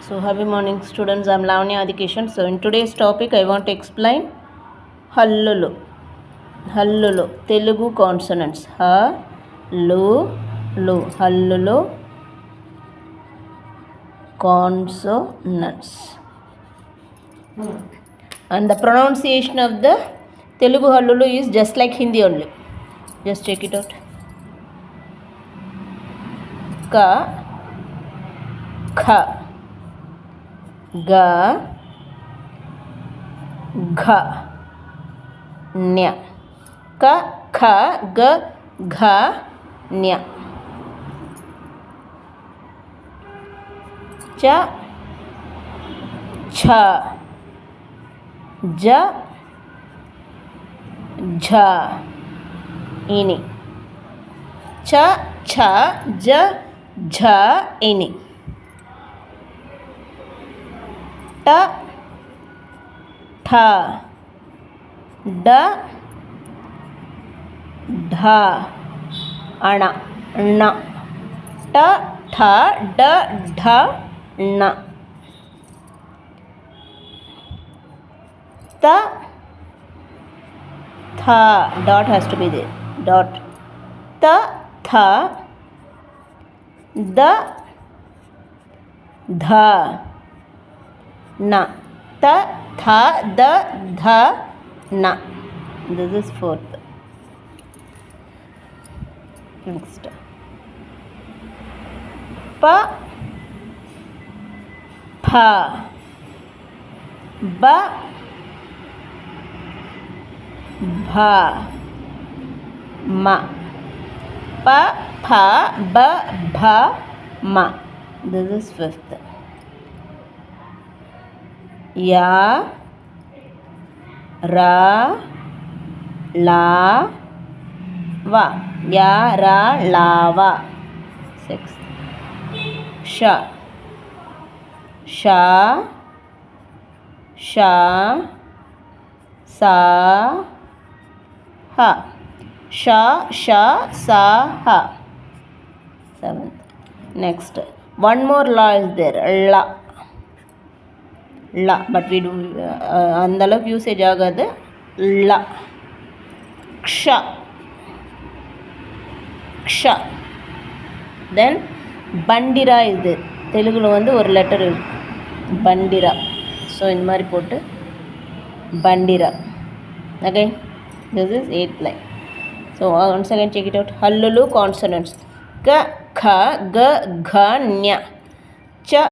So happy morning students, I am Lavanya Adikishan. So in today's topic I want to explain హల్లులు. హల్లులు Telugu consonants లు లు హల్లులు consonants and the pronunciation of the Telugu hallulu is just like Hindi only. Just check it out. Ka kha ga gha nya ka kha ga gha nya cha cha ja jha ini cha cha ja jha ini ta tha da dha ana na ta tha da dha na ta tha dot has to be there dot ta tha da dha na ta tha da dha na. This is fourth. Next pa pha ba bha ma pa pha ba bha ma. This is fifth. Ya ra la va ya ra la va. Sixth. Sha sha sha sa ha sha sha sa ha. Seventh. Next one more la is there la la but we do andaluk usage agadu la ksha ksha. Then bandira is there தெலுங்குல வந்து ஒரு letter bandira. So இந்த மாதிரி போட்டு bandira. Again this is 8th line. So once again check it out. Hallulu consonants ka kha ga gha nya cha